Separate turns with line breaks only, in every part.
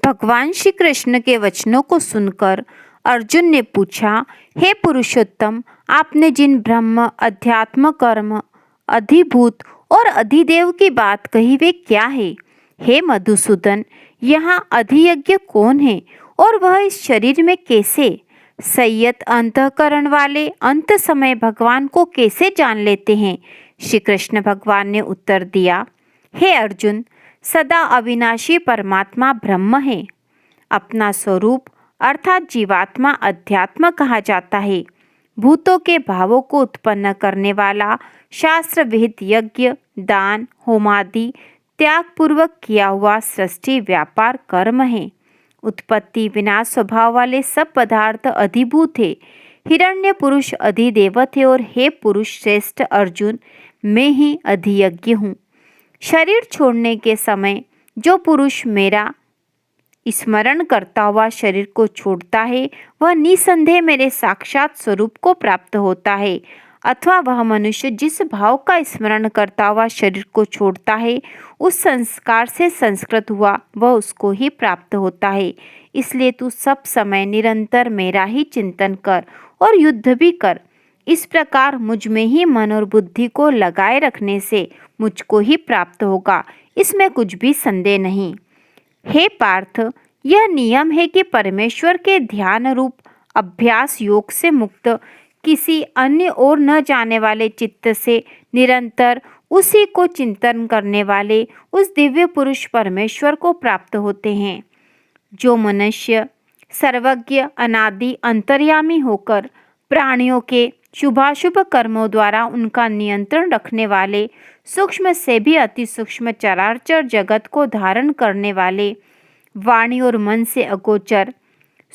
भगवान श्री कृष्ण के वचनों को सुनकर अर्जुन ने पूछा, हे पुरुषोत्तम, आपने जिन ब्रह्म, अध्यात्म, कर्म, अधिभूत और अधिदेव की बात कही वे क्या है? हे मधुसूदन, यहाँ अधियज्ञ कौन है और वह इस शरीर में कैसे? संयत अंतःकरण वाले अंत समय भगवान को कैसे जान लेते हैं? श्री कृष्ण भगवान ने उत्तर दिया, हे अर्जुन, सदा अविनाशी परमात्मा ब्रह्म है। अपना स्वरूप अर्थात जीवात्मा अध्यात्म कहा जाता है। भूतों के भावों को उत्पन्न करने वाला शास्त्र विहित यज्ञ, दान, होमादि त्याग पूर्वक किया हुआ सृष्टि व्यापार कर्म है। उत्पत्ति विनाश स्वभाव वाले सब पदार्थ अधिभूत है। हिरण्य पुरुष अधिदेवत है और हे पुरुष श्रेष्ठ अर्जुन, मैं ही अधियज्ञ हूँ। शरीर छोड़ने के समय जो पुरुष मेरा स्मरण करता हुआ शरीर को छोड़ता है वह निसंदेह मेरे साक्षात स्वरूप को प्राप्त होता है, अथवा वह मनुष्य जिस भाव का स्मरण करता हुआ शरीर को छोड़ता है उस संस्कार से संस्कृत हुआ वह उसको ही प्राप्त होता है। इसलिए तू सब समय निरंतर मेरा ही चिंतन कर और युद्ध भी कर। इस प्रकार मुझ में ही मन और बुद्धि को लगाए रखने से मुझको ही प्राप्त होगा, इसमें कुछ भी संदेह नहीं। हे पार्थ, यह नियम है कि परमेश्वर के ध्यान रूप अभ्यास योग से मुक्त किसी अन्य और न जाने वाले चित्त से निरंतर उसी को चिंतन करने वाले उस दिव्य पुरुष परमेश्वर को प्राप्त होते हैं। जो मनुष्य सर्वज्ञ अनादि अंतर्यामी होकर प्राणियों के शुभाशुभ कर्मों द्वारा उनका नियंत्रण रखने वाले, सूक्ष्म से भी अति सूक्ष्म चराचर जगत को धारण करने वाले, वाणी और मन से अगोचर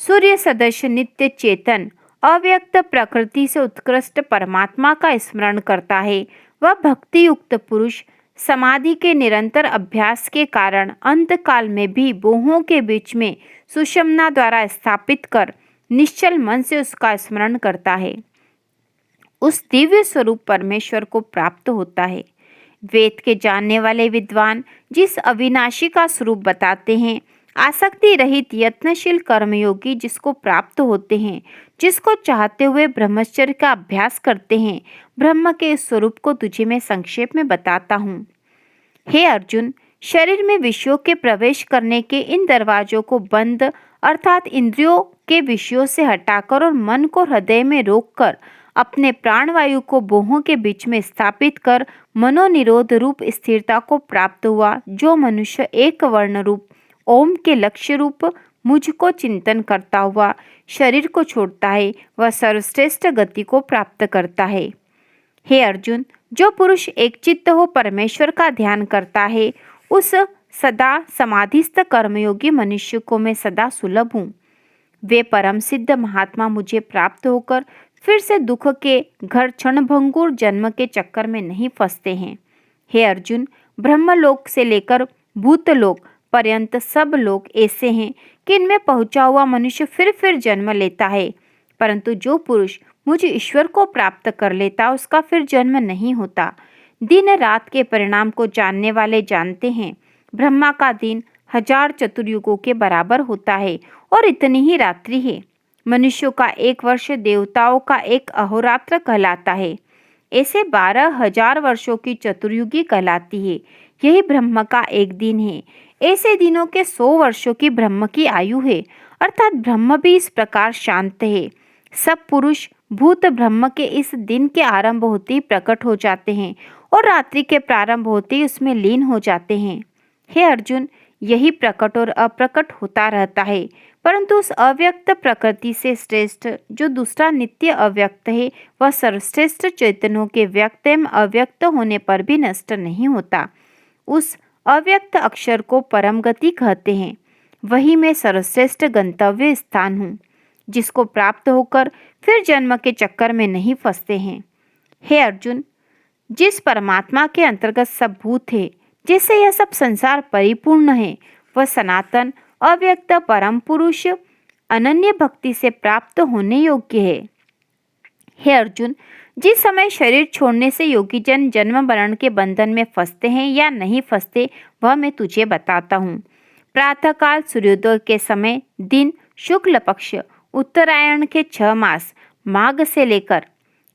सूर्य सदस्य नित्य चेतन अव्यक्त प्रकृति से उत्कृष्ट परमात्मा का स्मरण करता है, वह भक्ति युक्त पुरुष समाधि के निरंतर अभ्यास के कारण अंत काल में भी बोहों के बीच में सुषुम्ना द्वारा स्थापित कर निश्चल मन से उसका स्मरण करता है, उस दिव्य स्वरूप परमेश्वर को प्राप्त होता है। वेद के जानने वाले विद्वान जिस अविनाशी का स्वरूप बताते हैं, आसक्ति रहित यत्नशील कर्मयोगी जिसको प्राप्त होते हैं, जिसको चाहते हुए ब्रह्मचर्य का अभ्यास करते हैं, ब्रह्म के इस स्वरूप को तुझे मैं संक्षेप में बताता हूँ। हे अर्जुन, शरीर में विषयों के प्रवेश करने के इन दरवाजों को बंद अर्थात इंद्रियों के विषयों से हटाकर और मन को हृदय में रोककर अपने प्राणवायु को बोहों के बीच में स्थापित कर मनोनिरोध रूप स्थिरता को प्राप्त हुआ जो मनुष्य एक वर्ण रूप ओम के लक्ष्य रूप मुझको चिंतन करता हुआ शरीर को छोड़ता है, वह सर्वश्रेष्ठ गति को प्राप्त करता है। हे अर्जुन, जो पुरुष एक चित्त हो परमेश्वर का ध्यान करता है, उस सदा समाधिस्थ कर्मयोगी मनुष्य को मैं सदा सुलभ हूँ। वे परम सिद्ध महात्मा मुझे प्राप्त होकर फिर से दुख के घर क्षणभंगुर जन्म के चक्कर में नहीं फंसते हैं। हे अर्जुन, ब्रह्मलोक से लेकर भूतलोक पर्यंत सब लोग ऐसे हैं कि इनमें पहुंचा हुआ मनुष्य फिर जन्म लेता है, परंतु जो पुरुष मुझ ईश्वर को प्राप्त कर लेता उसका फिर जन्म नहीं होता। दिन रात के परिणाम को जानने वाले जानते हैं, ब्रह्मा का दिन 1000 चतुर्युगों के बराबर होता है और इतनी ही रात्रि है। मनुष्यों का एक वर्ष देवताओं का एक अहोरात्र कहलाता है, ऐसे 12,000 वर्षों की चतुर्युगी कहलाती है। यही ब्रह्म का एक दिन है। ऐसे दिनों के 100 वर्षों की ब्रह्म की आयु है, अर्थात ब्रह्म भी इस प्रकार शांत है। सब पुरुष भूत ब्रह्म के इस दिन के आरंभ होते ही प्रकट हो जाते हैं और रात्रि के प्रारंभ होते ही उसमें लीन हो जाते हैं। हे अर्जुन, यही प्रकट और अप्रकट होता रहता है, परंतु उस अव्यक्त प्रकृति से श्रेष्ठ जो दूसरा नित्य अव्यक्त है, वह सर्वश्रेष्ठ चैतन्यों के व्यक्त एवं अव्यक्त होने पर भी नष्ट नहीं होता। उस अव्यक्त अक्षर को परम गति कहते हैं। वही मैं सर्वश्रेष्ठ गंतव्य स्थान हूँ, जिसको प्राप्त होकर फिर जन्म के चक्कर में नहीं फंसते हैं। हे अर्जुन, जिस परमात्मा के अंतर्गत सब भूत है, जिससे यह सब संसार परिपूर्ण है, वह सनातन अव्यक्त परम पुरुष अनन्य भक्ति से प्राप्त होने योग्य है। हे अर्जुन, जिस समय शरीर छोड़ने से योगी जन जन्म मरण के बंधन में फंसते हैं या नहीं फंसते, वह मैं तुझे बताता हूँ। प्रातःकाल सूर्योदय के समय दिन शुक्ल पक्ष उत्तरायण के 6 मास माघ से लेकर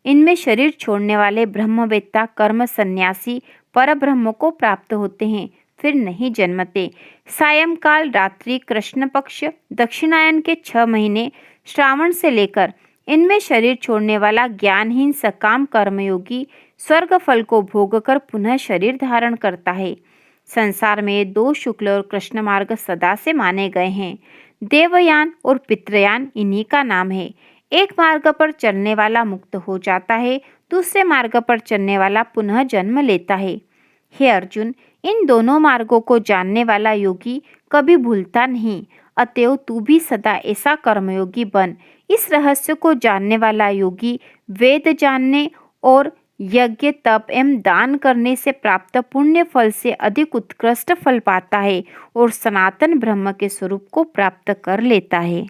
इनमें शरीर छोड़ने वाले ब्रह्मवेत्ता कर्म सन्यासी परब्रह्म को प्राप्त होते हैं, फिर नहीं जन्मते। सायंकाल रात्रि कृष्ण पक्ष दक्षिणायन के 6 महीने श्रावण से लेकर इनमें शरीर छोड़ने वाला ज्ञानहीन सकाम कर्मयोगी स्वर्ग फल को भोग कर पुनः शरीर धारण करता है। संसार में 2 शुक्ल और कृष्ण मार्ग सदा से माने गए हैं। देवयान और पितृयान इन्हीं का नाम है। एक मार्ग पर चलने वाला मुक्त हो जाता है, दूसरे मार्ग पर चलने वाला पुनः जन्म लेता है। हे अर्जुन, इन दोनों मार्गों को जानने वाला योगी कभी भूलता नहीं। अतएव तू भी सदा ऐसा कर्मयोगी बन। इस रहस्य को जानने वाला योगी वेद जानने और यज्ञ तप एवं दान करने से प्राप्त पुण्य फल से अधिक उत्कृष्ट फल पाता है और सनातन ब्रह्म के स्वरूप को प्राप्त कर लेता है।